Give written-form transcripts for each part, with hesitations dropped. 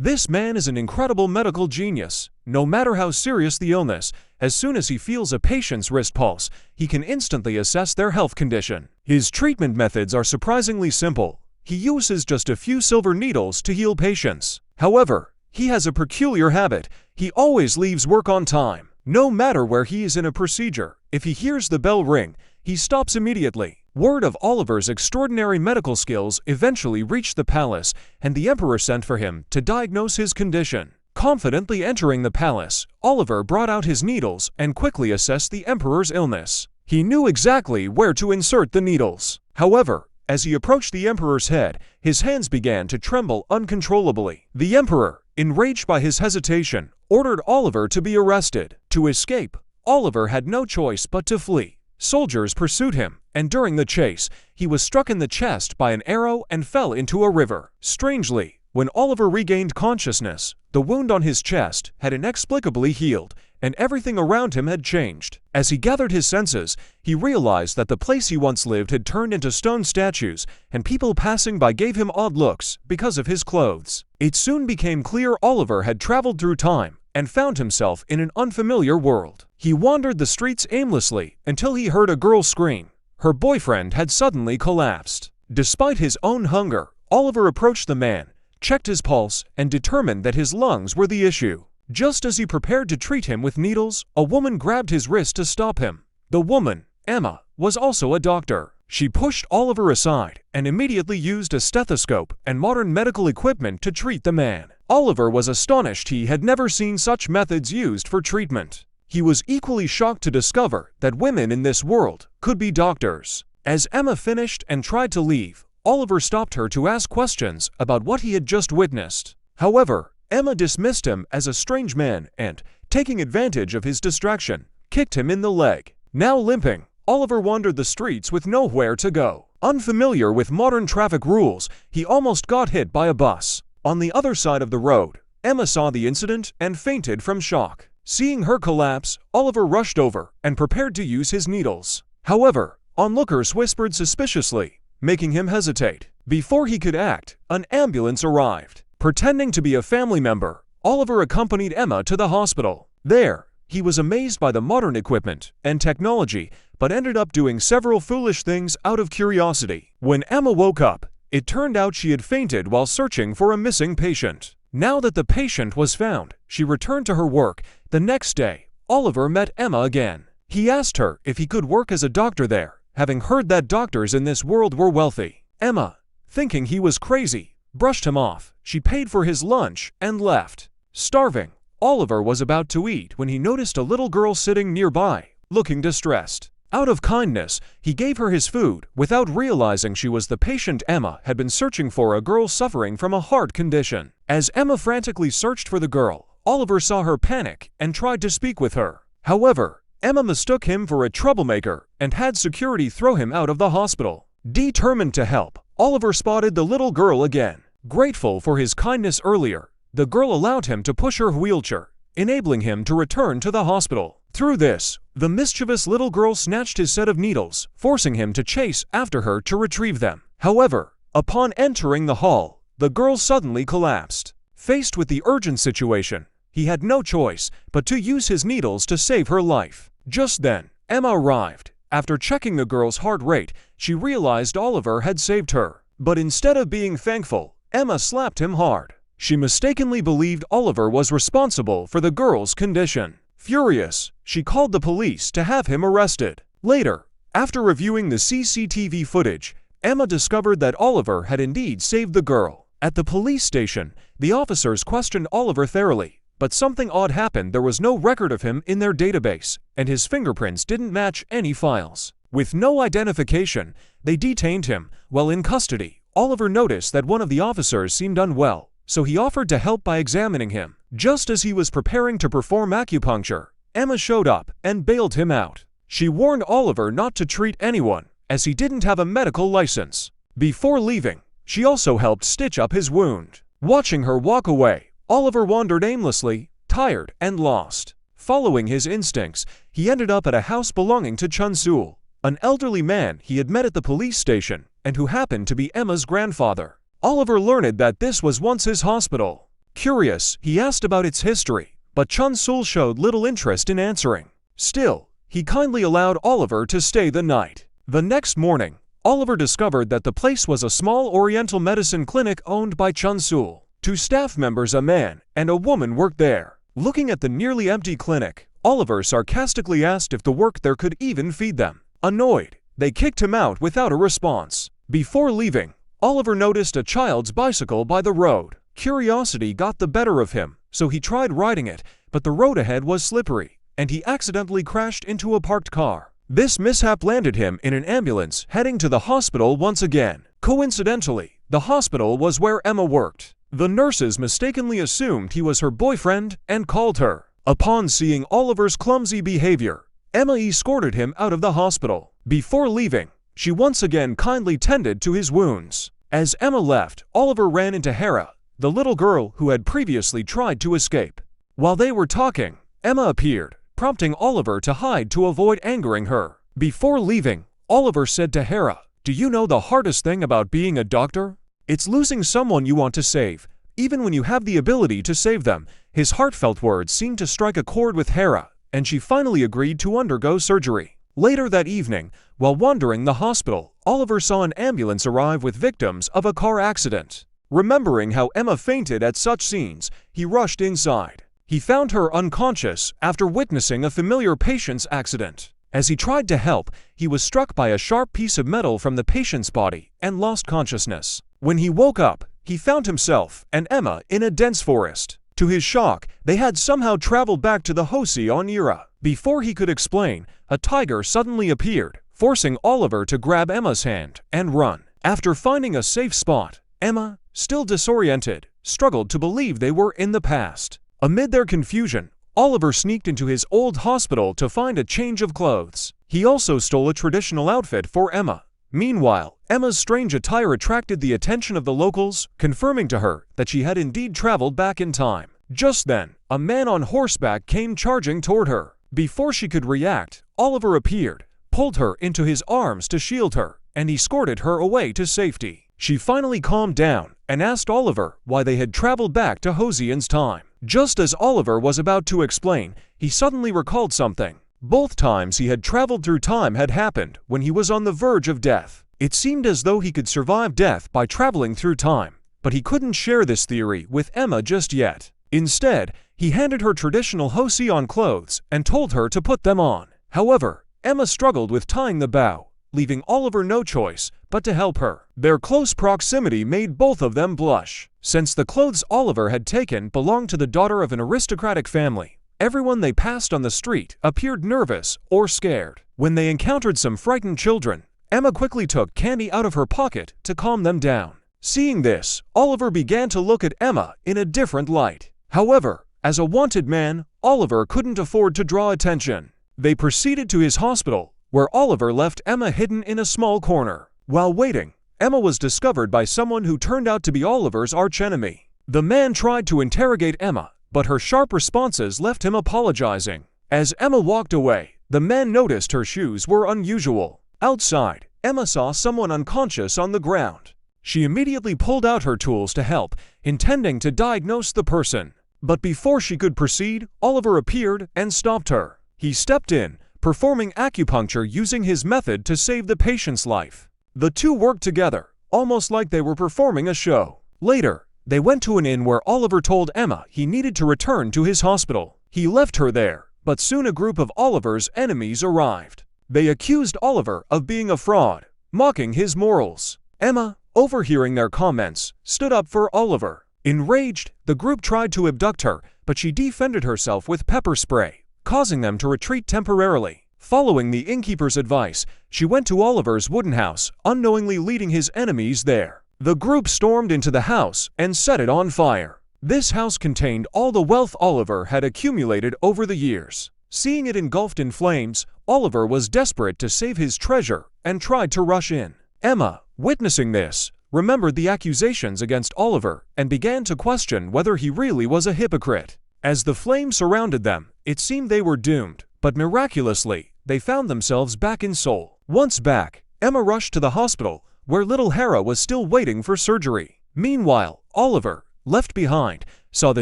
This man is an incredible medical genius. No matter how serious the illness, as soon as he feels a patient's wrist pulse, he can instantly assess their health condition. His treatment methods are surprisingly simple. He uses just a few silver needles to heal patients. However, he has a peculiar habit. He always leaves work on time. No matter where he is in a procedure, if he hears the bell ring, he stops immediately. Word of Oliver's extraordinary medical skills eventually reached the palace, and the emperor sent for him to diagnose his condition. Confidently entering the palace, Oliver brought out his needles and quickly assessed the emperor's illness. He knew exactly where to insert the needles. However, as he approached the emperor's head, his hands began to tremble uncontrollably. The emperor, enraged by his hesitation, ordered Oliver to be arrested. To escape, Oliver had no choice but to flee. Soldiers pursued him, and during the chase, he was struck in the chest by an arrow and fell into a river. Strangely, when Oliver regained consciousness, the wound on his chest had inexplicably healed, and everything around him had changed. As he gathered his senses, he realized that the place he once lived had turned into stone statues, and people passing by gave him odd looks because of his clothes. It soon became clear Oliver had traveled through time and found himself in an unfamiliar world. He wandered the streets aimlessly until he heard a girl scream. Her boyfriend had suddenly collapsed. Despite his own hunger, Oliver approached the man, checked his pulse, and determined that his lungs were the issue. Just as he prepared to treat him with needles, a woman grabbed his wrist to stop him. The woman, Emma, was also a doctor. She pushed Oliver aside and immediately used a stethoscope and modern medical equipment to treat the man. Oliver was astonished. He had never seen such methods used for treatment. He was equally shocked to discover that women in this world could be doctors. As Emma finished and tried to leave, Oliver stopped her to ask questions about what he had just witnessed. However, Emma dismissed him as a strange man and, taking advantage of his distraction, kicked him in the leg. Now limping, Oliver wandered the streets with nowhere to go. Unfamiliar with modern traffic rules, he almost got hit by a bus. On the other side of the road, Emma saw the incident and fainted from shock. Seeing her collapse, Oliver rushed over and prepared to use his needles. However, onlookers whispered suspiciously, making him hesitate. Before he could act, an ambulance arrived. Pretending to be a family member, Oliver accompanied Emma to the hospital. There, he was amazed by the modern equipment and technology, but ended up doing several foolish things out of curiosity. When Emma woke up, it turned out she had fainted while searching for a missing patient. Now that the patient was found, she returned to her work. The next day, Oliver met Emma again. He asked her if he could work as a doctor there, having heard that doctors in this world were wealthy. Emma, thinking he was crazy, brushed him off. She paid for his lunch and left. Starving, Oliver was about to eat when he noticed a little girl sitting nearby, looking distressed. Out of kindness, he gave her his food without realizing she was the patient Emma had been searching for, a girl suffering from a heart condition. As Emma frantically searched for the girl, Oliver saw her panic and tried to speak with her. However, Emma mistook him for a troublemaker and had security throw him out of the hospital. Determined to help, Oliver spotted the little girl again. Grateful for his kindness earlier, the girl allowed him to push her wheelchair, enabling him to return to the hospital. Through this, the mischievous little girl snatched his set of needles, forcing him to chase after her to retrieve them. However, upon entering the hall, the girl suddenly collapsed. Faced with the urgent situation, he had no choice but to use his needles to save her life. Just then, Emma arrived. After checking the girl's heart rate, she realized Oliver had saved her. But instead of being thankful, Emma slapped him hard. She mistakenly believed Oliver was responsible for the girl's condition. Furious, she called the police to have him arrested. Later, after reviewing the CCTV footage, Emma discovered that Oliver had indeed saved the girl. At the police station, the officers questioned Oliver thoroughly, but something odd happened. There was no record of him in their database, and his fingerprints didn't match any files. With no identification, they detained him. While in custody, Oliver noticed that one of the officers seemed unwell, so he offered to help by examining him. Just as he was preparing to perform acupuncture, Emma showed up and bailed him out. She warned Oliver not to treat anyone, as he didn't have a medical license. Before leaving, she also helped stitch up his wound. Watching her walk away, Oliver wandered aimlessly, tired and lost. Following his instincts, he ended up at a house belonging to Chun-Sul, an elderly man he had met at the police station and who happened to be Emma's grandfather. Oliver learned that this was once his hospital. Curious, he asked about its history, but Chun-Sul showed little interest in answering. Still, he kindly allowed Oliver to stay the night. The next morning, Oliver discovered that the place was a small Oriental medicine clinic owned by Chun-Sul. 2 staff members, a man and a woman, worked there. Looking at the nearly empty clinic, Oliver sarcastically asked if the work there could even feed them. Annoyed, they kicked him out without a response. Before leaving, Oliver noticed a child's bicycle by the road. Curiosity got the better of him, so he tried riding it, but the road ahead was slippery, and he accidentally crashed into a parked car. This mishap landed him in an ambulance heading to the hospital once again. Coincidentally, the hospital was where Emma worked. The nurses mistakenly assumed he was her boyfriend and called her. Upon seeing Oliver's clumsy behavior, Emma escorted him out of the hospital. Before leaving, she once again kindly tended to his wounds. As Emma left, Oliver ran into Hera, the little girl who had previously tried to escape. While they were talking, Emma appeared, prompting Oliver to hide to avoid angering her. Before leaving, Oliver said to Hera, "Do you know the hardest thing about being a doctor? It's losing someone you want to save, even when you have the ability to save them." His heartfelt words seemed to strike a chord with Hera, and she finally agreed to undergo surgery. Later that evening, while wandering the hospital, Oliver saw an ambulance arrive with victims of a car accident. Remembering how Emma fainted at such scenes, he rushed inside. He found her unconscious after witnessing a familiar patient's accident. As he tried to help, he was struck by a sharp piece of metal from the patient's body and lost consciousness. When he woke up, he found himself and Emma in a dense forest. To his shock, they had somehow traveled back to the Hosi on Ira. Before he could explain, a tiger suddenly appeared, forcing Oliver to grab Emma's hand and run. After finding a safe spot, Emma, still disoriented, struggled to believe they were in the past. Amid their confusion, Oliver sneaked into his old hospital to find a change of clothes. He also stole a traditional outfit for Emma. Meanwhile, Emma's strange attire attracted the attention of the locals, confirming to her that she had indeed traveled back in time. Just then, a man on horseback came charging toward her. Before she could react, Oliver appeared, pulled her into his arms to shield her, and escorted her away to safety. She finally calmed down and asked Oliver why they had traveled back to Hosian's time. Just as Oliver was about to explain, he suddenly recalled something. Both times he had traveled through time had happened when he was on the verge of death. It seemed as though he could survive death by traveling through time, but he couldn't share this theory with Emma just yet. Instead, he handed her traditional Hosion clothes and told her to put them on. However, Emma struggled with tying the bow, leaving Oliver no choice but to help her. Their close proximity made both of them blush. Since the clothes Oliver had taken belonged to the daughter of an aristocratic family, everyone they passed on the street appeared nervous or scared. When they encountered some frightened children, Emma quickly took candy out of her pocket to calm them down. Seeing this, Oliver began to look at Emma in a different light. However, as a wanted man, Oliver couldn't afford to draw attention. They proceeded to his hospital, where Oliver left Emma hidden in a small corner. While waiting, Emma was discovered by someone who turned out to be Oliver's archenemy. The man tried to interrogate Emma, but her sharp responses left him apologizing. As Emma walked away, the man noticed her shoes were unusual. Outside, Emma saw someone unconscious on the ground. She immediately pulled out her tools to help, intending to diagnose the person. But before she could proceed, Oliver appeared and stopped her. He stepped in, performing acupuncture using his method to save the patient's life. The two worked together, almost like they were performing a show. Later, they went to an inn where Oliver told Emma he needed to return to his hospital. He left her there, but soon a group of Oliver's enemies arrived. They accused Oliver of being a fraud, mocking his morals. Emma, overhearing their comments, stood up for Oliver. Enraged, the group tried to abduct her, but she defended herself with pepper spray, causing them to retreat temporarily. Following the innkeeper's advice, she went to Oliver's wooden house, unknowingly leading his enemies there. The group stormed into the house and set it on fire. This house contained all the wealth Oliver had accumulated over the years. Seeing it engulfed in flames, Oliver was desperate to save his treasure and tried to rush in. Emma, witnessing this, remembered the accusations against Oliver and began to question whether he really was a hypocrite. As the flames surrounded them, it seemed they were doomed, but miraculously, they found themselves back in Seoul. Once back, Emma rushed to the hospital, where little Hera was still waiting for surgery. Meanwhile, Oliver, left behind, saw the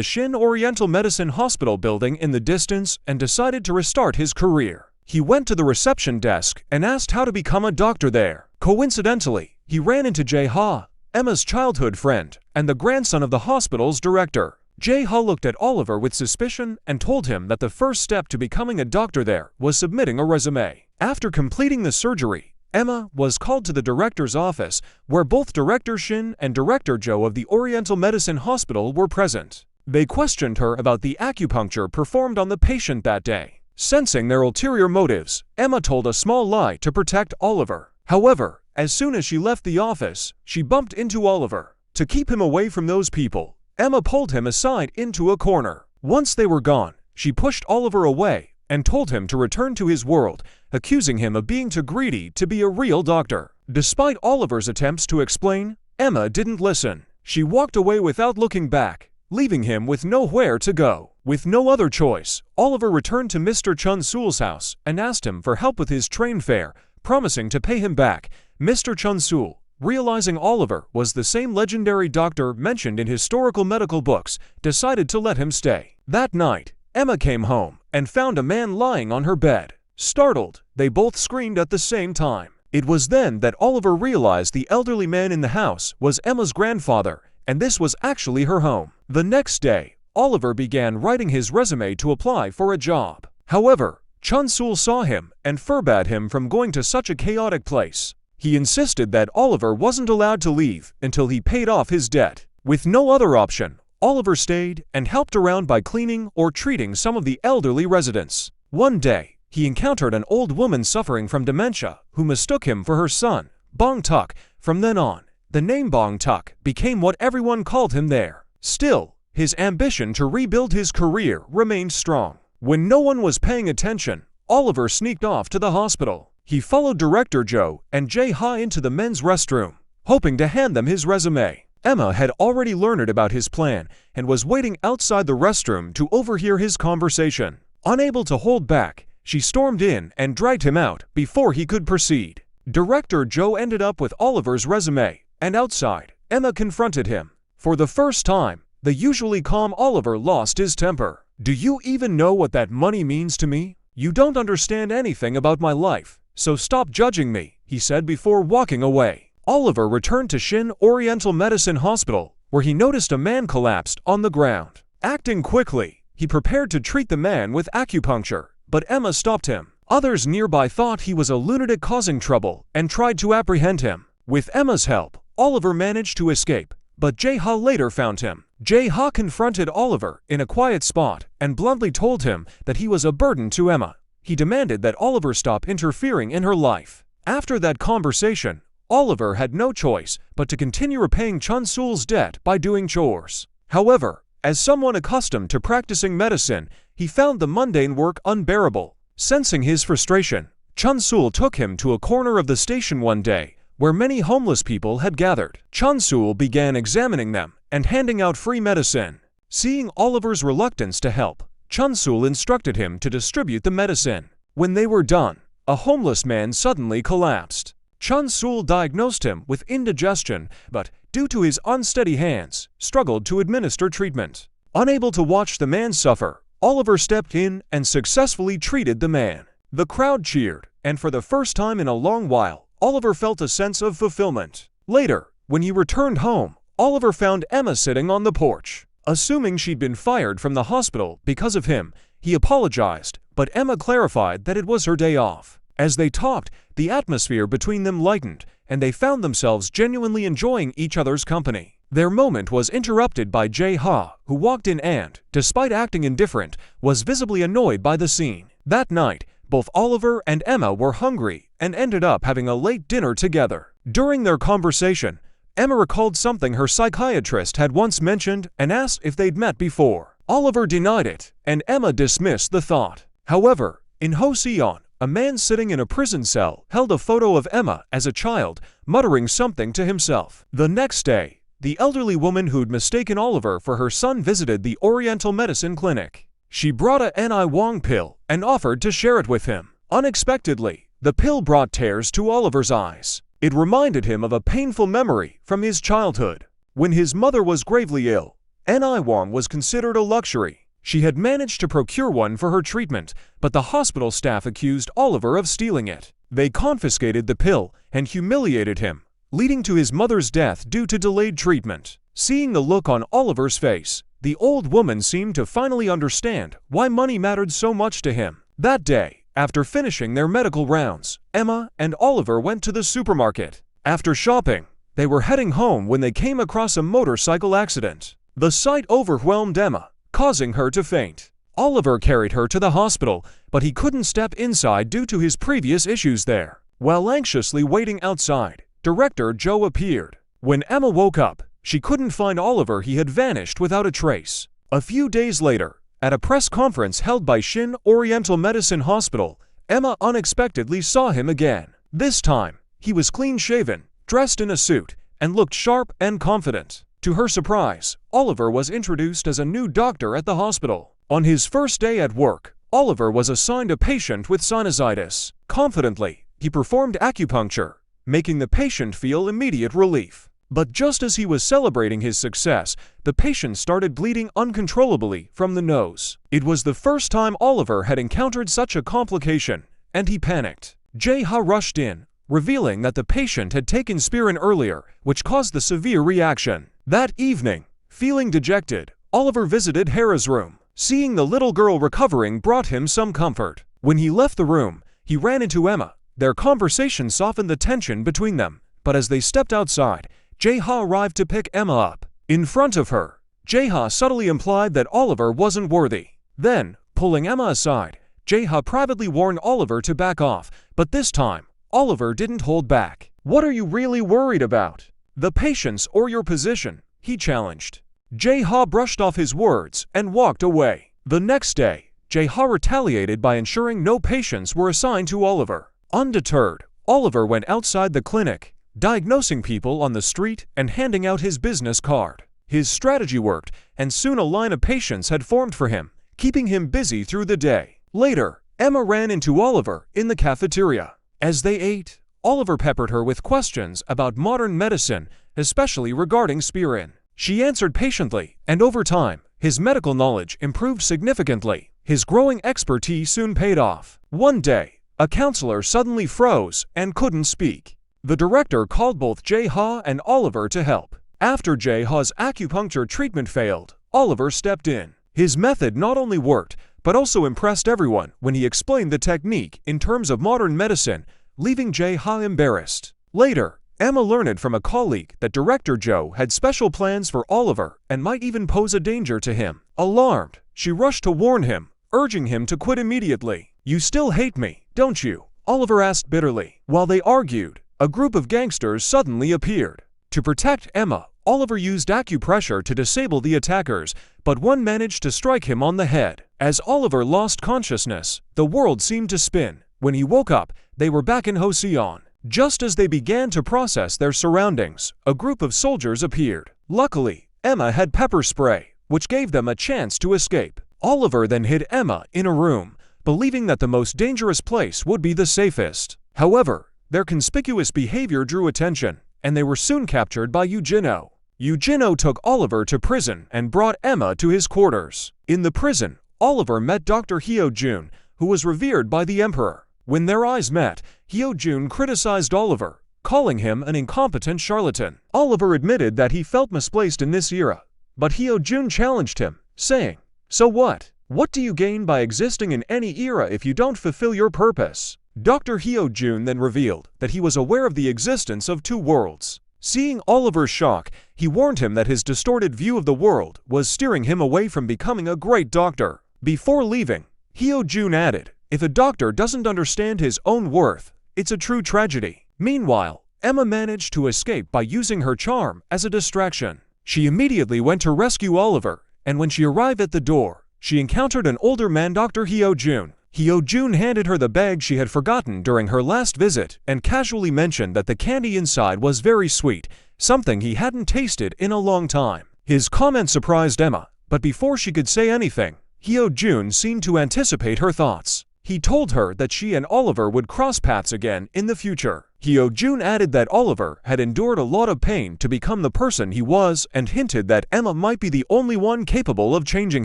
Cine Oriental Medicine Hospital building in the distance and decided to restart his career. He went to the reception desk and asked how to become a doctor there. Coincidentally, he ran into ThHe, Emma's childhood friend, and the grandson of the hospital's director. ThHe looked at Oliver with suspicion and told him that the first step to becoming a doctor there was submitting a resume. After completing the surgery, Emma was called to the director's office, where both Director Cine and Director Joe of the Oriental Medicine Hospital were present. They questioned her about the acupuncture performed on the patient that day. Sensing their ulterior motives, Emma told a small lie to protect Oliver. However, as soon as she left the office, she bumped into Oliver. To keep him away from those people, Emma pulled him aside into a corner. Once they were gone, she pushed Oliver away and told him to return to his world, accusing him of being too greedy to be a real doctor. Despite Oliver's attempts to explain, Emma didn't listen. She walked away without looking back, leaving him with nowhere to go. With no other choice, Oliver returned to Mr. Chun-Sool's house and asked him for help with his train fare, promising to pay him back. Mr. Chun-Sool, realizing Oliver was the same legendary doctor mentioned in historical medical books, decided to let him stay. That night, Emma came home and found a man lying on her bed. Startled, they both screamed at the same time. It was then that Oliver realized the elderly man in the house was Emma's grandfather, and this was actually her home. The next day, Oliver began writing his resume to apply for a job. However, Chun-Sool saw him and forbade him from going to such a chaotic place. He insisted that Oliver wasn't allowed to leave until he paid off his debt. With no other option, Oliver stayed and helped around by cleaning or treating some of the elderly residents. One day, he encountered an old woman suffering from dementia who mistook him for her son, Bong Tuk. From then on, the name Bong Tuk became what everyone called him there. Still, his ambition to rebuild his career remained strong. When no one was paying attention, Oliver sneaked off to the hospital. He followed Director Joe and ThHe into the men's restroom, hoping to hand them his resume. Emma had already learned about his plan and was waiting outside the restroom to overhear his conversation. Unable to hold back, she stormed in and dragged him out before he could proceed. Director Joe ended up with Oliver's resume, and outside, Emma confronted him. For the first time, the usually calm Oliver lost his temper. "Do you even know what that money means to me? You don't understand anything about my life, so stop judging me," he said before walking away. Oliver returned to Cine Oriental Medicine Hospital, where he noticed a man collapsed on the ground. Acting quickly, he prepared to treat the man with acupuncture, but Emma stopped him. Others nearby thought he was a lunatic causing trouble and tried to apprehend him. With Emma's help, Oliver managed to escape, but ThHe later found him. ThHe confronted Oliver in a quiet spot and bluntly told him that he was a burden to Emma. He demanded that Oliver stop interfering in her life. After that conversation, Oliver had no choice but to continue repaying Chun-Sool's debt by doing chores. However, as someone accustomed to practicing medicine, he found the mundane work unbearable. Sensing his frustration, Chun-Sool took him to a corner of the station one day, where many homeless people had gathered. Chun-Sool began examining them and handing out free medicine. Seeing Oliver's reluctance to help, Chun-Sool instructed him to distribute the medicine. When they were done, a homeless man suddenly collapsed. Chun-Sool diagnosed him with indigestion, but, due to his unsteady hands, struggled to administer treatment. Unable to watch the man suffer, Oliver stepped in and successfully treated the man. The crowd cheered, and for the first time in a long while, Oliver felt a sense of fulfillment. Later, when he returned home, Oliver found Emma sitting on the porch. Assuming she'd been fired from the hospital because of him, he apologized, but Emma clarified that it was her day off. As they talked, the atmosphere between them lightened, and they found themselves genuinely enjoying each other's company. Their moment was interrupted by ThHe, who walked in and, despite acting indifferent, was visibly annoyed by the scene. That night, both Oliver and Emma were hungry and ended up having a late dinner together. During their conversation, Emma recalled something her psychiatrist had once mentioned and asked if they'd met before. Oliver denied it, and Emma dismissed the thought. However, in Cine, a man sitting in a prison cell held a photo of Emma as a child, muttering something to himself. The next day, the elderly woman who'd mistaken Oliver for her son visited the Oriental Medicine Clinic. She brought a Ni Wong pill and offered to share it with him. Unexpectedly, the pill brought tears to Oliver's eyes. It reminded him of a painful memory from his childhood. When his mother was gravely ill, An eyeworm was considered a luxury. She had managed to procure one for her treatment, but the hospital staff accused Oliver of stealing it. They confiscated the pill and humiliated him, leading to his mother's death due to delayed treatment. Seeing the look on Oliver's face, the old woman seemed to finally understand why money mattered so much to him. That day, after finishing their medical rounds, Emma and Oliver went to the supermarket. After shopping, they were heading home when they came across a motorcycle accident. The sight overwhelmed Emma, causing her to faint. Oliver carried her to the hospital, but he couldn't step inside due to his previous issues there. While anxiously waiting outside, Director Joe appeared. When Emma woke up, she couldn't find Oliver. He had vanished without a trace. A few days later, at a press conference held by Cine Oriental Medicine Hospital, Emma unexpectedly saw him again. This time, he was clean-shaven, dressed in a suit, and looked sharp and confident. To her surprise, Oliver was introduced as a new doctor at the hospital. On his first day at work, Oliver was assigned a patient with sinusitis. Confidently, he performed acupuncture, making the patient feel immediate relief. But just as he was celebrating his success, the patient started bleeding uncontrollably from the nose. It was the first time Oliver had encountered such a complication, and he panicked. ThHe rushed in, revealing that the patient had taken Spirin earlier, which caused the severe reaction. That evening, feeling dejected, Oliver visited Hera's room. Seeing the little girl recovering brought him some comfort. When he left the room, he ran into Emma. Their conversation softened the tension between them, but as they stepped outside, ThHe arrived to pick Emma up. In front of her, ThHe subtly implied that Oliver wasn't worthy. Then, pulling Emma aside, ThHe privately warned Oliver to back off, but this time, Oliver didn't hold back. "What are you really worried about? The patients or your position?" he challenged. ThHe brushed off his words and walked away. The next day, ThHe retaliated by ensuring no patients were assigned to Oliver. Undeterred, Oliver went outside the clinic, diagnosing people on the street and handing out his business card. His strategy worked, and soon a line of patients had formed for him, keeping him busy through the day. Later, Emma ran into Oliver in the cafeteria. As they ate, Oliver peppered her with questions about modern medicine, especially regarding Spirin. She answered patiently, and over time, his medical knowledge improved significantly. His growing expertise soon paid off. One day, a counselor suddenly froze and couldn't speak. The director called both ThHe and Oliver to help. After ThHe's acupuncture treatment failed, Oliver stepped in. His method not only worked, but also impressed everyone when he explained the technique in terms of modern medicine, leaving ThHe embarrassed. Later, Emma learned from a colleague that Director Joe had special plans for Oliver and might even pose a danger to him. Alarmed, she rushed to warn him, urging him to quit immediately. "You still hate me, don't you?" Oliver asked bitterly. While they argued, a group of gangsters suddenly appeared. To protect Emma, Oliver used acupressure to disable the attackers, but one managed to strike him on the head. As Oliver lost consciousness, the world seemed to spin. When he woke up, they were back in Cine. Just as they began to process their surroundings, a group of soldiers appeared. Luckily, Emma had pepper spray, which gave them a chance to escape. Oliver then hid Emma in a room, believing that the most dangerous place would be the safest. However, their conspicuous behavior drew attention, and they were soon captured by Eugenio. Eugenio took Oliver to prison and brought Emma to his quarters. In the prison, Oliver met Dr. Hyojun, who was revered by the emperor. When their eyes met, Hyojun criticized Oliver, calling him an incompetent charlatan. Oliver admitted that he felt misplaced in this era, but Hyojun challenged him, saying, "So what? What do you gain by existing in any era if you don't fulfill your purpose?" Dr. Hyojun then revealed that he was aware of the existence of two worlds. Seeing Oliver's shock, he warned him that his distorted view of the world was steering him away from becoming a great doctor. Before leaving, Hyojun added, "If a doctor doesn't understand his own worth, it's a true tragedy." Meanwhile, Emma managed to escape by using her charm as a distraction. She immediately went to rescue Oliver, and when she arrived at the door, she encountered an older man, Dr. Hyojun. Hyojun handed her the bag she had forgotten during her last visit and casually mentioned that the candy inside was very sweet, something he hadn't tasted in a long time. His comment surprised Emma, but before she could say anything, Hyojun seemed to anticipate her thoughts. He told her that she and Oliver would cross paths again in the future. Hyo-jun added that Oliver had endured a lot of pain to become the person he was and hinted that Emma might be the only one capable of changing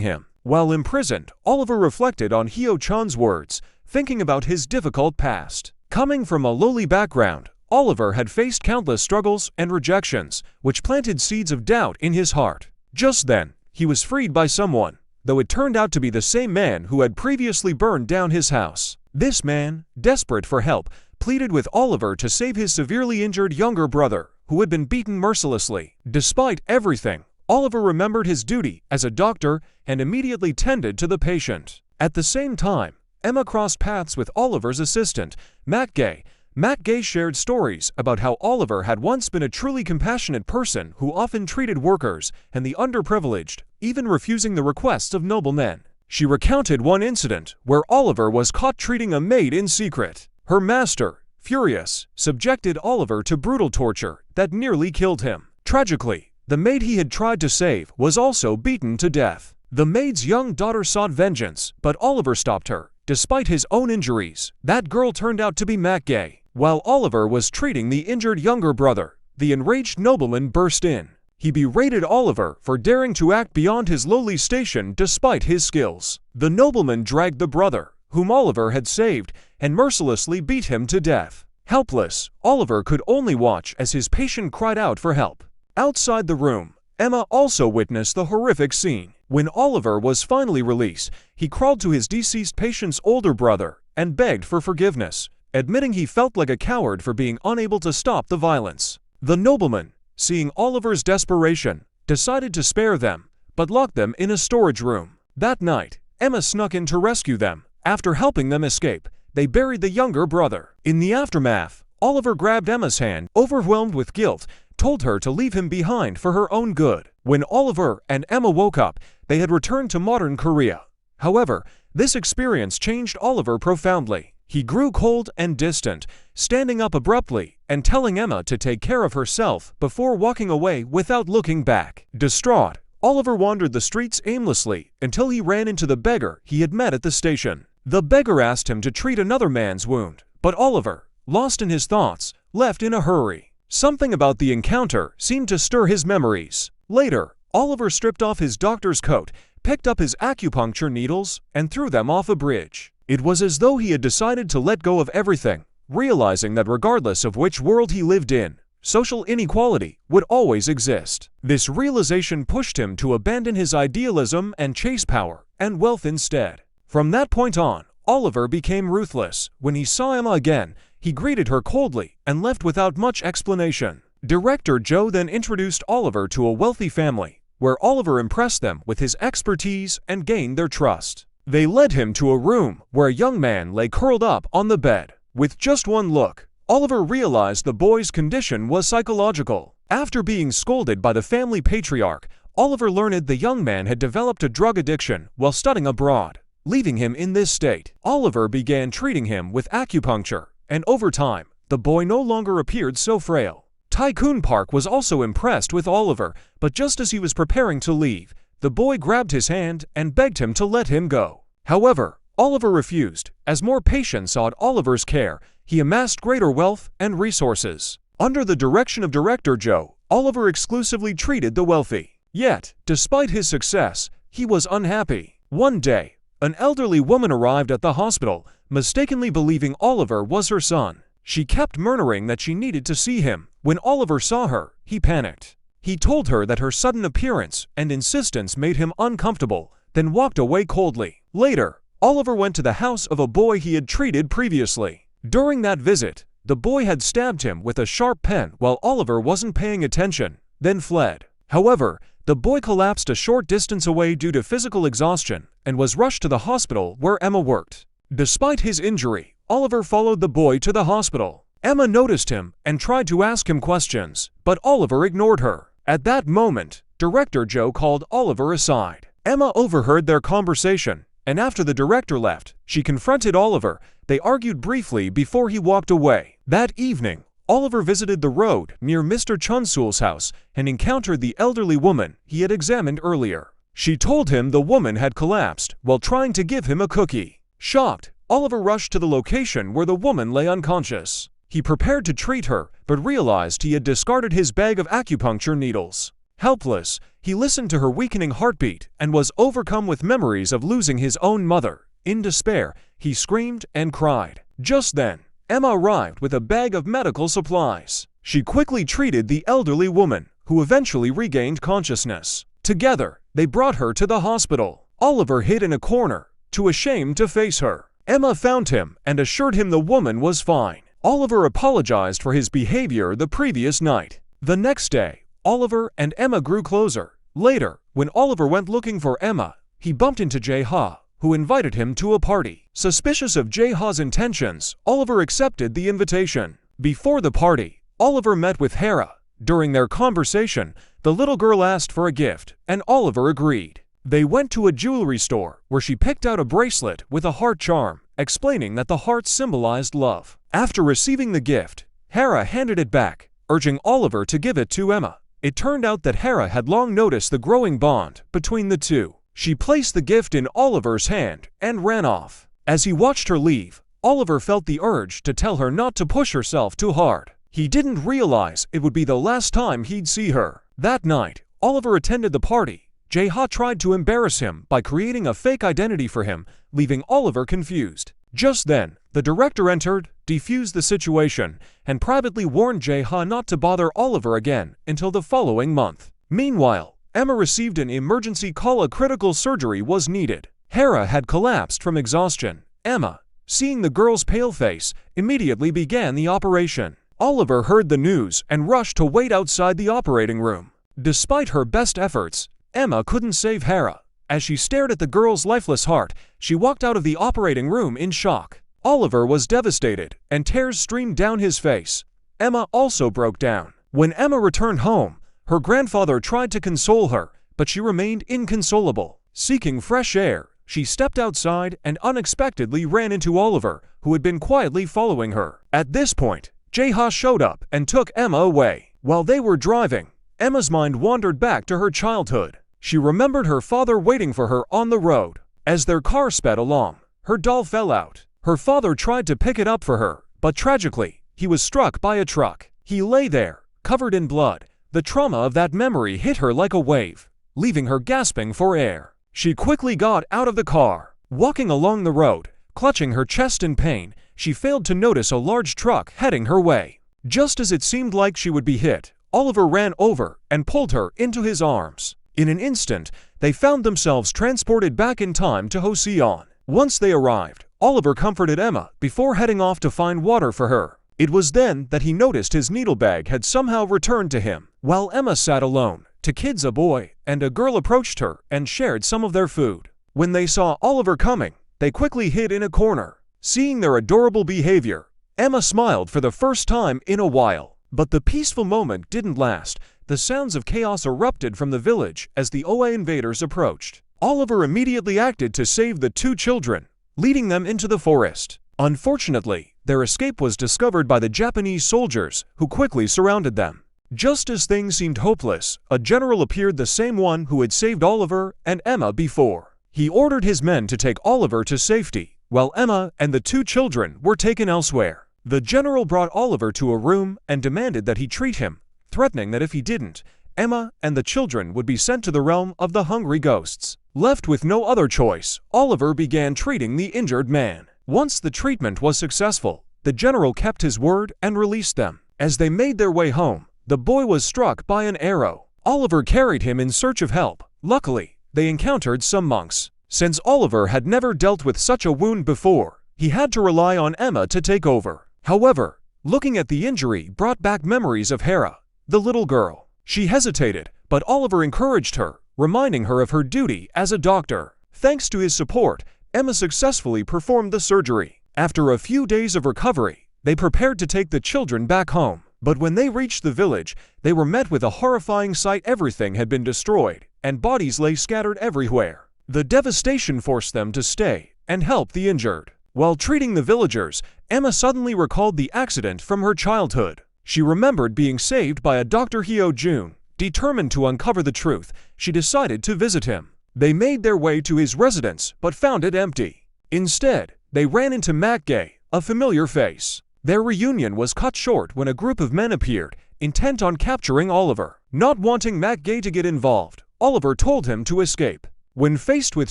him. While imprisoned, Oliver reflected on Hyo-chan's words, thinking about his difficult past. Coming from a lowly background, Oliver had faced countless struggles and rejections, which planted seeds of doubt in his heart. Just then, he was freed by someone, though it turned out to be the same man who had previously burned down his house. This man, desperate for help, pleaded with Oliver to save his severely injured younger brother, who had been beaten mercilessly. Despite everything, Oliver remembered his duty as a doctor and immediately tended to the patient. At the same time, Emma crossed paths with Oliver's assistant, Matt Gay. Matt Gay shared stories about how Oliver had once been a truly compassionate person who often treated workers and the underprivileged, even refusing the requests of noblemen. She recounted one incident where Oliver was caught treating a maid in secret. Her master, furious, subjected Oliver to brutal torture that nearly killed him. Tragically, the maid he had tried to save was also beaten to death. The maid's young daughter sought vengeance, but Oliver stopped her. Despite his own injuries, that girl turned out to be Matt Gay. While Oliver was treating the injured younger brother, the enraged nobleman burst in. He berated Oliver for daring to act beyond his lowly station despite his skills. The nobleman dragged the brother, whom Oliver had saved, and mercilessly beat him to death. Helpless, Oliver could only watch as his patient cried out for help. Outside the room, Emma also witnessed the horrific scene. When Oliver was finally released, he crawled to his deceased patient's older brother and begged for forgiveness, admitting he felt like a coward for being unable to stop the violence. The nobleman, seeing Oliver's desperation, decided to spare them, but locked them in a storage room. That night, Emma snuck in to rescue them. After helping them escape, they buried the younger brother. In the aftermath, Oliver grabbed Emma's hand, overwhelmed with guilt, told her to leave him behind for her own good. When Oliver and Emma woke up, they had returned to modern Korea. However, this experience changed Oliver profoundly. He grew cold and distant, standing up abruptly and telling Emma to take care of herself before walking away without looking back. Distraught, Oliver wandered the streets aimlessly until he ran into the beggar he had met at the station. The beggar asked him to treat another man's wound, but Oliver, lost in his thoughts, left in a hurry. Something about the encounter seemed to stir his memories. Later, Oliver stripped off his doctor's coat, picked up his acupuncture needles, and threw them off a bridge. It was as though he had decided to let go of everything, realizing that regardless of which world he lived in, social inequality would always exist. This realization pushed him to abandon his idealism and chase power and wealth instead. From that point on, Oliver became ruthless. When he saw Emma again, he greeted her coldly and left without much explanation. Director Joe then introduced Oliver to a wealthy family, where Oliver impressed them with his expertise and gained their trust. They led him to a room where a young man lay curled up on the bed. With just one look, Oliver realized the boy's condition was psychological. After being scolded by the family patriarch, Oliver learned the young man had developed a drug addiction while studying abroad. Leaving him in this state, Oliver began treating him with acupuncture, and over time, the boy no longer appeared so frail. Tycoon Park was also impressed with Oliver, but just as he was preparing to leave, the boy grabbed his hand and begged him to let him go. However, Oliver refused. As more patients sought Oliver's care, he amassed greater wealth and resources. Under the direction of Director Joe, Oliver exclusively treated the wealthy. Yet, despite his success, he was unhappy. One day, an elderly woman arrived at the hospital, mistakenly believing Oliver was her son. She kept murmuring that she needed to see him. When Oliver saw her, he panicked. He told her that her sudden appearance and insistence made him uncomfortable, then walked away coldly. Later, Oliver went to the house of a boy he had treated previously. During that visit, the boy had stabbed him with a sharp pen while Oliver wasn't paying attention, then fled. However, the boy collapsed a short distance away due to physical exhaustion and was rushed to the hospital where Emma worked. Despite his injury, Oliver followed the boy to the hospital. Emma noticed him and tried to ask him questions, but Oliver ignored her. At that moment, Director Joe called Oliver aside. Emma overheard their conversation, and after the director left, she confronted Oliver. They argued briefly before he walked away. That evening, Oliver visited the road near Mr. Chunsul's house and encountered the elderly woman he had examined earlier. She told him the woman had collapsed while trying to give him a cookie. Shocked, Oliver rushed to the location where the woman lay unconscious. He prepared to treat her, but realized he had discarded his bag of acupuncture needles. Helpless, he listened to her weakening heartbeat and was overcome with memories of losing his own mother. In despair, he screamed and cried. Just then, Emma arrived with a bag of medical supplies. She quickly treated the elderly woman, who eventually regained consciousness. Together, they brought her to the hospital. Oliver hid in a corner, too ashamed to face her. Emma found him and assured him the woman was fine. Oliver apologized for his behavior the previous night. The next day, Oliver and Emma grew closer. Later, when Oliver went looking for Emma, he bumped into ThHe, who invited him to a party. Suspicious of ThHe's intentions, Oliver accepted the invitation. Before the party, Oliver met with ThHe. During their conversation, the little girl asked for a gift, and Oliver agreed. They went to a jewelry store, where she picked out a bracelet with a heart charm, explaining that the heart symbolized love. After receiving the gift, ThHe handed it back, urging Oliver to give it to Emma. It turned out that ThHe had long noticed the growing bond between the two. She placed the gift in Oliver's hand and ran off. As he watched her leave, Oliver felt the urge to tell her not to push herself too hard. He didn't realize it would be the last time he'd see her. That night, Oliver attended the party. ThHe tried to embarrass him by creating a fake identity for him, leaving Oliver confused. Just then, the director entered, defused the situation, and privately warned ThHe not to bother Oliver again until the following month. Meanwhile, Emma received an emergency call a critical surgery was needed. ThHe had collapsed from exhaustion. Emma, seeing the girl's pale face, immediately began the operation. Oliver heard the news and rushed to wait outside the operating room. Despite her best efforts, Emma couldn't save ThHe. As she stared at the girl's lifeless heart, she walked out of the operating room in shock. Oliver was devastated, and tears streamed down his face. Emma also broke down. When Emma returned home, her grandfather tried to console her, but she remained inconsolable. Seeking fresh air, she stepped outside and unexpectedly ran into Oliver, who had been quietly following her. At this point, ThHe showed up and took Emma away. While they were driving, Emma's mind wandered back to her childhood. She remembered her father waiting for her on the road. As their car sped along, her doll fell out. Her father tried to pick it up for her, but tragically, he was struck by a truck. He lay there, covered in blood. The trauma of that memory hit her like a wave, leaving her gasping for air. She quickly got out of the car. Walking along the road, clutching her chest in pain, she failed to notice a large truck heading her way. Just as it seemed like she would be hit, Oliver ran over and pulled her into his arms. In an instant, they found themselves transported back in time to ThHe. Once they arrived, Oliver comforted Emma before heading off to find water for her. It was then that he noticed his needle bag had somehow returned to him. While Emma sat alone, two kids, a boy and a girl, approached her and shared some of their food. When they saw Oliver coming, they quickly hid in a corner. Seeing their adorable behavior, Emma smiled for the first time in a while. But the peaceful moment didn't last. The sounds of chaos erupted from the village as the ThHe invaders approached. Oliver immediately acted to save the two children, leading them into the forest. Unfortunately, their escape was discovered by the Japanese soldiers, who quickly surrounded them. Just as things seemed hopeless, a general appeared, the same one who had saved Oliver and Emma before. He ordered his men to take Oliver to safety, while Emma and the two children were taken elsewhere. The general brought Oliver to a room and demanded that he treat him, threatening that if he didn't, Emma and the children would be sent to the realm of the hungry ghosts. Left with no other choice, Oliver began treating the injured man. Once the treatment was successful, the general kept his word and released them. As they made their way home, the boy was struck by an arrow. Oliver carried him in search of help. Luckily, they encountered some monks. Since Oliver had never dealt with such a wound before, he had to rely on Emma to take over. However, looking at the injury brought back memories of ThHe, the little girl. She hesitated, but Oliver encouraged her, reminding her of her duty as a doctor. Thanks to his support, Emma successfully performed the surgery. After a few days of recovery, they prepared to take the children back home. But when they reached the village, they were met with a horrifying sight. Everything had been destroyed, and bodies lay scattered everywhere. The devastation forced them to stay and help the injured. While treating the villagers, Emma suddenly recalled the accident from her childhood. She remembered being saved by a Dr. June. Determined to uncover the truth, she decided to visit him. They made their way to his residence but found it empty. Instead, they ran into Matt Gay, a familiar face. Their reunion was cut short when a group of men appeared, intent on capturing Oliver. Not wanting Matt Gay to get involved, Oliver told him to escape. When faced with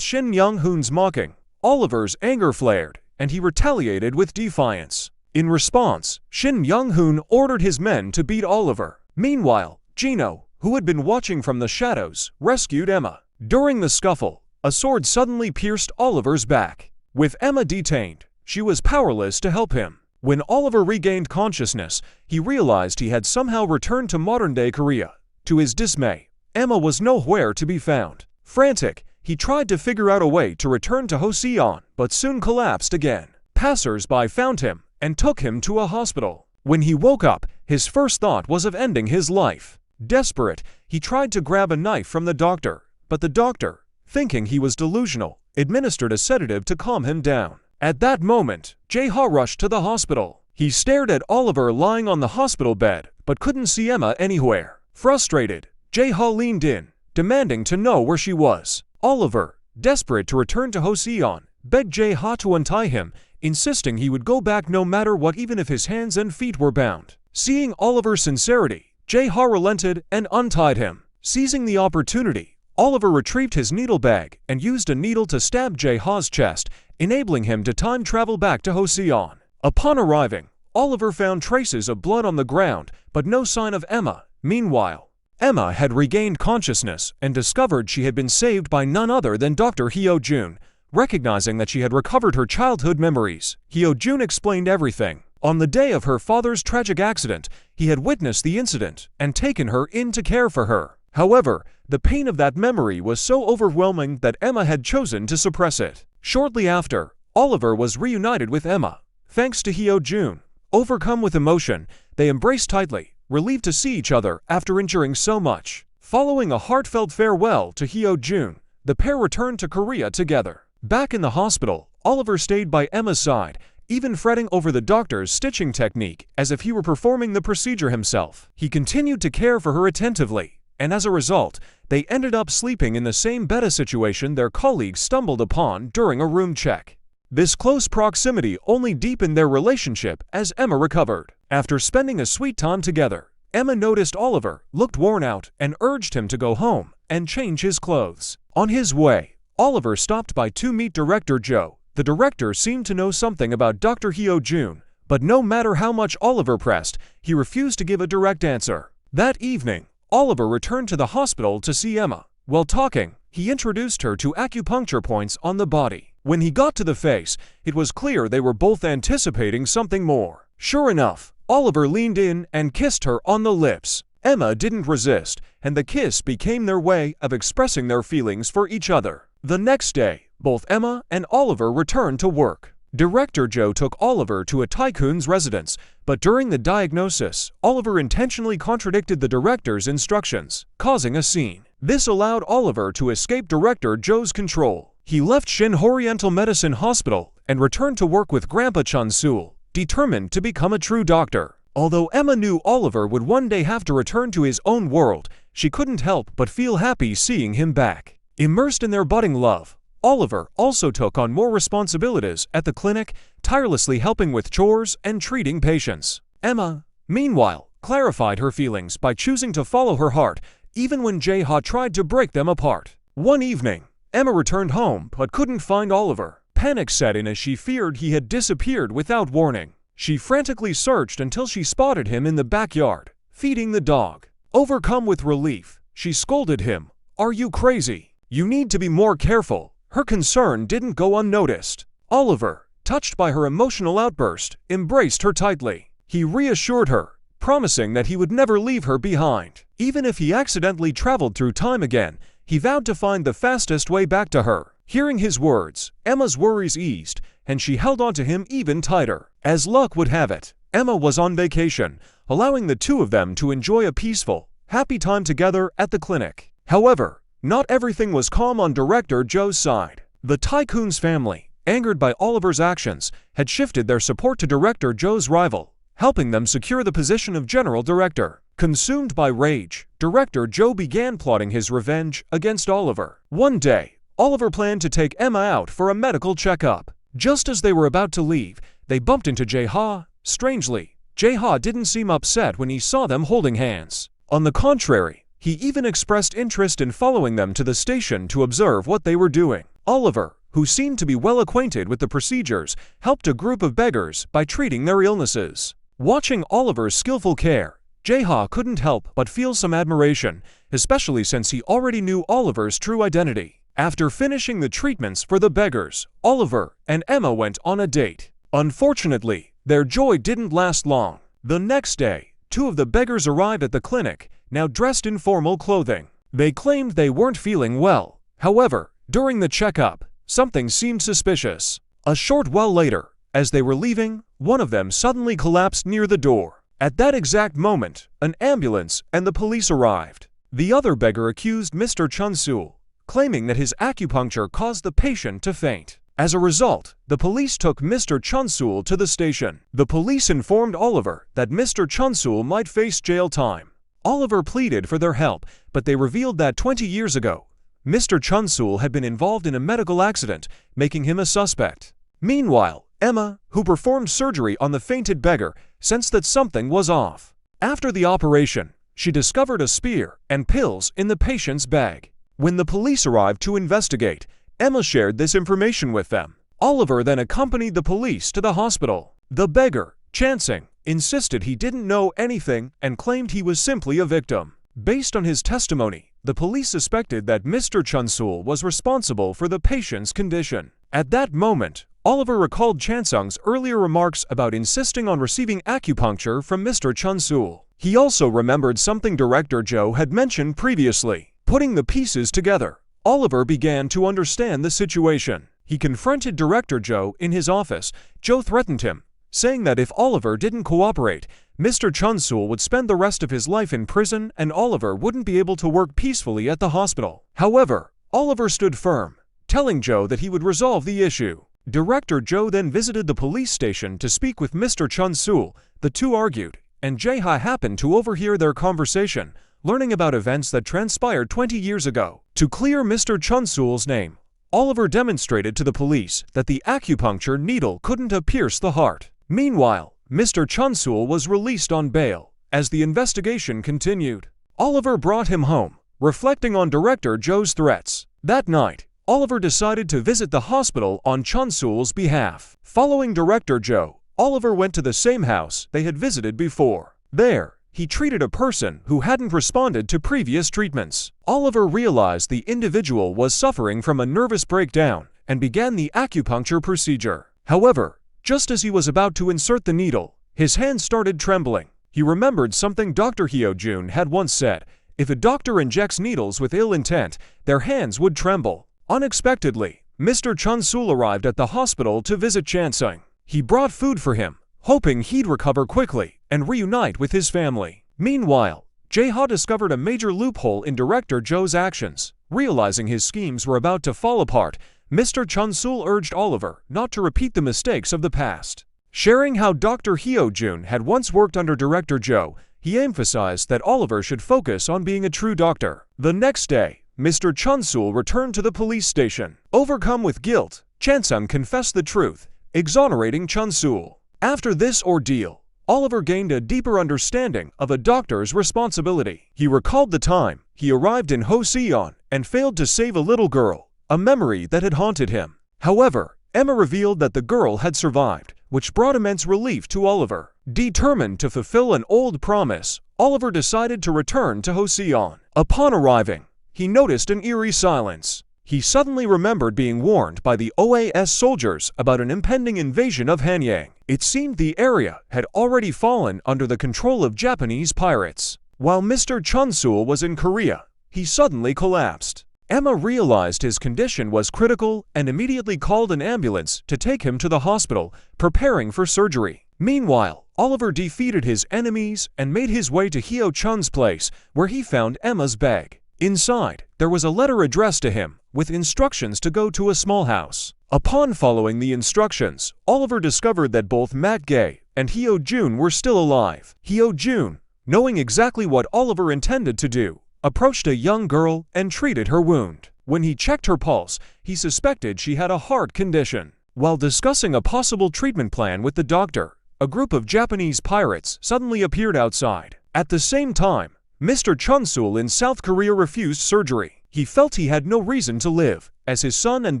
Shin Young-hoon's mocking, Oliver's anger flared, and he retaliated with defiance. In response, Shin Young-hoon ordered his men to beat Oliver. Meanwhile, Gino, who had been watching from the shadows, rescued Emma. During the scuffle, a sword suddenly pierced Oliver's back. With Emma detained, she was powerless to help him. When Oliver regained consciousness, he realized he had somehow returned to modern-day Korea. To his dismay, Emma was nowhere to be found. Frantic, he tried to figure out a way to return to Joseon, but soon collapsed again. Passers-by found him and took him to a hospital. When he woke up, his first thought was of ending his life. Desperate, he tried to grab a knife from the doctor, but the doctor, thinking he was delusional, administered a sedative to calm him down. At that moment, ThHe rushed to the hospital. He stared at Oliver lying on the hospital bed, but couldn't see Emma anywhere. Frustrated, ThHe leaned in, demanding to know where she was. Oliver, desperate to return to Joseon, begged ThHe to untie him, insisting he would go back no matter what, even if his hands and feet were bound. Seeing Oliver's sincerity, ThHe relented and untied him. Seizing the opportunity, Oliver retrieved his needle bag and used a needle to stab ThHe's chest, enabling him to time travel back to Joseon. Upon arriving, Oliver found traces of blood on the ground, but no sign of Emma. Meanwhile, Emma had regained consciousness and discovered she had been saved by none other than Dr. Hyo-jun. Recognizing that she had recovered her childhood memories, Hyo-jun explained everything. On the day of her father's tragic accident, he had witnessed the incident and taken her in to care for her. However, the pain of that memory was so overwhelming that Emma had chosen to suppress it. Shortly after, Oliver was reunited with Emma, thanks to Hyo-jun. Overcome with emotion, they embraced tightly, relieved to see each other after enduring so much. Following a heartfelt farewell to Hyo-jun, the pair returned to Korea together. Back in the hospital, Oliver stayed by Emma's side, even fretting over the doctor's stitching technique as if he were performing the procedure himself. He continued to care for her attentively, and as a result, they ended up sleeping in the same bed, a situation their colleagues stumbled upon during a room check. This close proximity only deepened their relationship as Emma recovered. After spending a sweet time together, Emma noticed Oliver looked worn out and urged him to go home and change his clothes. On his way, Oliver stopped by to meet Director Joe. The director seemed to know something about Dr. Hyo-jun, but no matter how much Oliver pressed, he refused to give a direct answer. That evening, Oliver returned to the hospital to see Emma. While talking, he introduced her to acupuncture points on the body. When he got to the face, it was clear they were both anticipating something more. Sure enough, Oliver leaned in and kissed her on the lips. Emma didn't resist, and the kiss became their way of expressing their feelings for each other. The next day, both Emma and Oliver returned to work. Director Joe took Oliver to a tycoon's residence, but during the diagnosis, Oliver intentionally contradicted the director's instructions, causing a scene. This allowed Oliver to escape Director Joe's control. He left Shin Oriental Medicine Hospital and returned to work with Grandpa Chun-sul, determined to become a true doctor. Although Emma knew Oliver would one day have to return to his own world, she couldn't help but feel happy seeing him back. Immersed in their budding love, Oliver also took on more responsibilities at the clinic, tirelessly helping with chores and treating patients. Emma, meanwhile, clarified her feelings by choosing to follow her heart, even when ThHe tried to break them apart. One evening, Emma returned home but couldn't find Oliver. Panic set in as she feared he had disappeared without warning. She frantically searched until she spotted him in the backyard, feeding the dog. Overcome with relief, she scolded him. "Are you crazy? You need to be more careful." Her concern didn't go unnoticed. Oliver, touched by her emotional outburst, embraced her tightly. He reassured her, promising that he would never leave her behind. Even if he accidentally traveled through time again, he vowed to find the fastest way back to her. Hearing his words, Emma's worries eased, and she held on to him even tighter. As luck would have it, Emma was on vacation, allowing the two of them to enjoy a peaceful, happy time together at the clinic. However, not everything was calm on Director Joe's side. The tycoon's family, angered by Oliver's actions, had shifted their support to Director Joe's rival, helping them secure the position of General Director. Consumed by rage, Director Joe began plotting his revenge against Oliver. One day, Oliver planned to take Emma out for a medical checkup. Just as they were about to leave, they bumped into ThHe. Strangely, ThHe didn't seem upset when he saw them holding hands. On the contrary, he even expressed interest in following them to the station to observe what they were doing. Oliver, who seemed to be well acquainted with the procedures, helped a group of beggars by treating their illnesses. Watching Oliver's skillful care, ThHe couldn't help but feel some admiration, especially since he already knew Oliver's true identity. After finishing the treatments for the beggars, Oliver and Emma went on a date. Unfortunately, their joy didn't last long. The next day, two of the beggars arrived at the clinic, now dressed in formal clothing. They claimed they weren't feeling well. However, during the checkup, something seemed suspicious. A short while later, as they were leaving, one of them suddenly collapsed near the door. At that exact moment, an ambulance and the police arrived. The other beggar accused Mr. Chun-sul, claiming that his acupuncture caused the patient to faint. As a result, the police took Mr. Chun-sul to the station. The police informed Oliver that Mr. Chun-sul might face jail time. Oliver pleaded for their help, but they revealed that 20 years ago, Mr. Chun-sul had been involved in a medical accident, making him a suspect. Meanwhile, Emma, who performed surgery on the fainted beggar, sensed that something was off. After the operation, she discovered a spear and pills in the patient's bag. When the police arrived to investigate, Emma shared this information with them. Oliver then accompanied the police to the hospital. The beggar, chancing, insisted he didn't know anything and claimed he was simply a victim. Based on his testimony, the police suspected that Mr. Chun-sul was responsible for the patient's condition. At that moment, Oliver recalled Chansung's earlier remarks about insisting on receiving acupuncture from Mr. Chun-sul. He also remembered something Director Joe had mentioned previously. Putting the pieces together, Oliver began to understand the situation. He confronted Director Joe in his office. Joe threatened him, saying that if Oliver didn't cooperate, Mr. Chun-sul would spend the rest of his life in prison and Oliver wouldn't be able to work peacefully at the hospital. However, Oliver stood firm, telling Joe that he would resolve the issue. Director Joe then visited the police station to speak with Mr. Chun-sul. The two argued, and ThHe happened to overhear their conversation, learning about events that transpired 20 years ago. To clear Mr. Chun-sul's name, Oliver demonstrated to the police that the acupuncture needle couldn't have pierced the heart. Meanwhile, Mr. Chun-sul was released on bail. As the investigation continued, Oliver brought him home, reflecting on Director Joe's threats. That night, Oliver decided to visit the hospital on Chun-sul's behalf. Following Director Joe, Oliver went to the same house they had visited before. There, he treated a person who hadn't responded to previous treatments. Oliver realized the individual was suffering from a nervous breakdown and began the acupuncture procedure. However, just as he was about to insert the needle, his hand started trembling. He remembered something Dr. Hyo-jun had once said: if a doctor injects needles with ill intent, their hands would tremble. Unexpectedly, Mr. Chun-sul arrived at the hospital to visit Chansung. He brought food for him, hoping he'd recover quickly and reunite with his family. Meanwhile, ThHe discovered a major loophole in Director Joe's actions. Realizing his schemes were about to fall apart, Mr. Chun-sul urged Oliver not to repeat the mistakes of the past. Sharing how Dr. Hyo-jun had once worked under Director Joe, he emphasized that Oliver should focus on being a true doctor. The next day, Mr. Chun-sul returned to the police station. Overcome with guilt, Chansung confessed the truth, exonerating Chun-sul. After this ordeal, Oliver gained a deeper understanding of a doctor's responsibility. He recalled the time he arrived in Joseon and failed to save a little girl, a memory that had haunted him. However, Emma revealed that the girl had survived, which brought immense relief to Oliver. Determined to fulfill an old promise, Oliver decided to return to Joseon. Upon arriving, he noticed an eerie silence. He suddenly remembered being warned by the OAS soldiers about an impending invasion of Hanyang. It seemed the area had already fallen under the control of Japanese pirates. While Mr. Chun-sul was in Korea, he suddenly collapsed. Emma realized his condition was critical and immediately called an ambulance to take him to the hospital, preparing for surgery. Meanwhile, Oliver defeated his enemies and made his way to Hyo-chun's place, where he found Emma's bag. Inside, there was a letter addressed to him, with instructions to go to a small house. Upon following the instructions, Oliver discovered that both Matt Gay and Hyo-jun were still alive. Hyo-jun, knowing exactly what Oliver intended to do, approached a young girl and treated her wound. When he checked her pulse, he suspected she had a heart condition. While discussing a possible treatment plan with the doctor, a group of Japanese pirates suddenly appeared outside. At the same time, Mr. Chunsul in South Korea refused surgery. He felt he had no reason to live, as his son and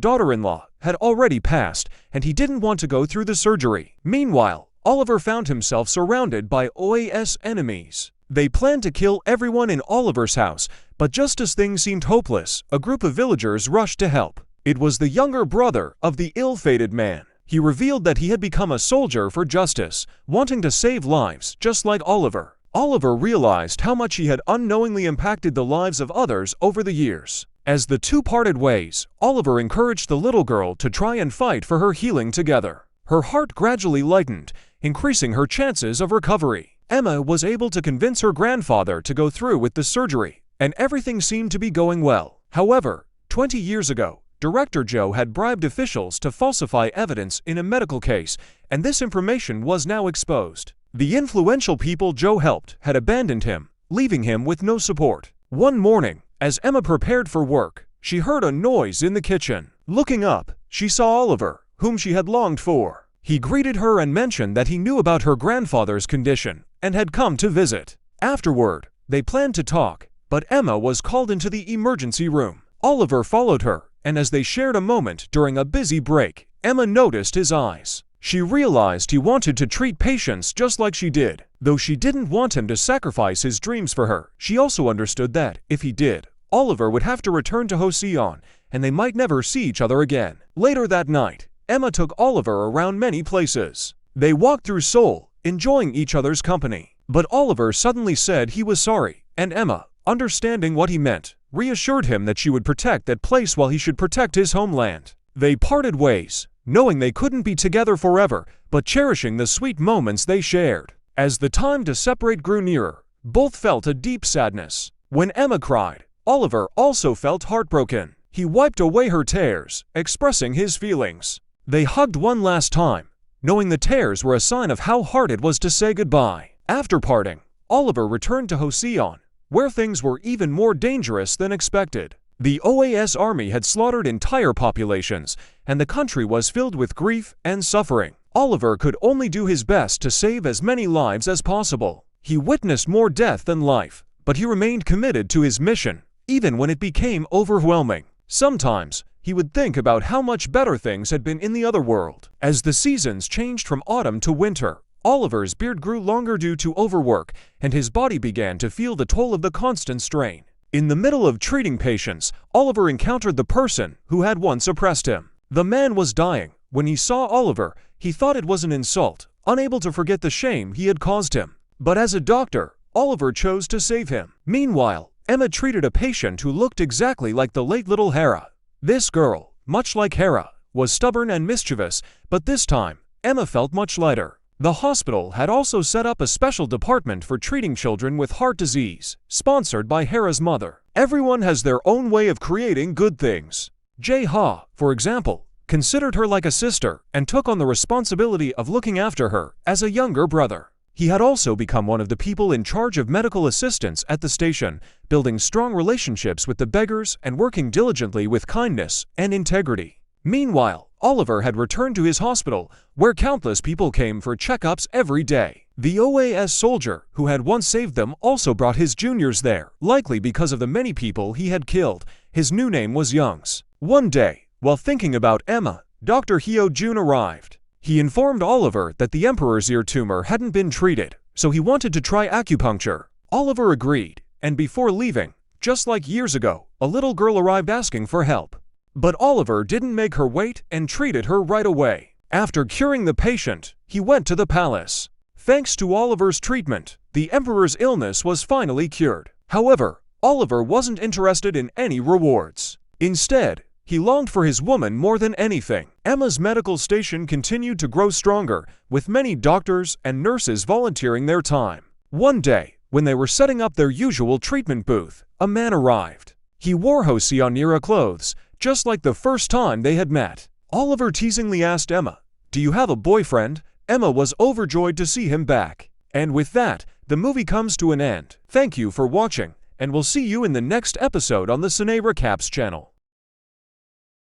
daughter-in-law had already passed, and he didn't want to go through the surgery. Meanwhile, Oliver found himself surrounded by OAS enemies. They planned to kill everyone in Oliver's house, but just as things seemed hopeless, a group of villagers rushed to help. It was the younger brother of the ill-fated man. He revealed that he had become a soldier for justice, wanting to save lives just like Oliver. Oliver realized how much he had unknowingly impacted the lives of others over the years. As the two parted ways, Oliver encouraged the little girl to try and fight for her healing together. Her heart gradually lightened, increasing her chances of recovery. Emma was able to convince her grandfather to go through with the surgery, and everything seemed to be going well. However, 20 years ago, Director Joe had bribed officials to falsify evidence in a medical case, and this information was now exposed. The influential people Joe helped had abandoned him, leaving him with no support. One morning, as Emma prepared for work, she heard a noise in the kitchen. Looking up, she saw Oliver, whom she had longed for. He greeted her and mentioned that he knew about her grandfather's condition and had come to visit. Afterward, they planned to talk, but Emma was called into the emergency room. Oliver followed her, and as they shared a moment during a busy break, Emma noticed his eyes. She realized he wanted to treat patients just like she did. Though she didn't want him to sacrifice his dreams for her, she also understood that, if he did, Oliver would have to return to ThHe, and they might never see each other again. Later that night, Emma took Oliver around many places. They walked through Seoul, enjoying each other's company. But Oliver suddenly said he was sorry, and Emma, understanding what he meant, reassured him that she would protect that place while he should protect his homeland. They parted ways, knowing they couldn't be together forever, but cherishing the sweet moments they shared. As the time to separate grew nearer, both felt a deep sadness. When Emma cried, Oliver also felt heartbroken. He wiped away her tears, expressing his feelings. They hugged one last time, knowing the tears were a sign of how hard it was to say goodbye. After parting, Oliver returned to ThHe, where things were even more dangerous than expected. The OAS army had slaughtered entire populations, and the country was filled with grief and suffering. Oliver could only do his best to save as many lives as possible. He witnessed more death than life, but he remained committed to his mission, even when it became overwhelming. Sometimes, he would think about how much better things had been in the other world. As the seasons changed from autumn to winter, Oliver's beard grew longer due to overwork, and his body began to feel the toll of the constant strain. In the middle of treating patients, Oliver encountered the person who had once oppressed him. The man was dying. When he saw Oliver, he thought it was an insult, unable to forget the shame he had caused him. But as a doctor, Oliver chose to save him. Meanwhile, Emma treated a patient who looked exactly like the late little Hera. This girl, much like Hera, was stubborn and mischievous, but this time, Emma felt much lighter. The hospital had also set up a special department for treating children with heart disease, sponsored by Hera's mother. Everyone has their own way of creating good things. ThHe, for example, considered her like a sister and took on the responsibility of looking after her as a younger brother. He had also become one of the people in charge of medical assistance at the station, building strong relationships with the beggars and working diligently with kindness and integrity. Meanwhile, Oliver had returned to his hospital, where countless people came for checkups every day. The OAS soldier who had once saved them also brought his juniors there, likely because of the many people he had killed. His new name was Youngs. One day, while thinking about Emma, Dr. Hyo Jun arrived. He informed Oliver that the Emperor's ear tumor hadn't been treated, so he wanted to try acupuncture. Oliver agreed, and before leaving, just like years ago, a little girl arrived asking for help. But Oliver didn't make her wait and treated her right away. After curing the patient, he went to the palace. Thanks to Oliver's treatment, the Emperor's illness was finally cured. However, Oliver wasn't interested in any rewards. Instead, he longed for his woman more than anything. Emma's medical station continued to grow stronger, with many doctors and nurses volunteering their time. One day, when they were setting up their usual treatment booth, a man arrived. He wore ThHe clothes, just like the first time they had met. Oliver teasingly asked Emma, "Do you have a boyfriend?" Emma was overjoyed to see him back. And with that, the movie comes to an end. Thank you for watching, and we'll see you in the next episode on the Cine Recaps channel.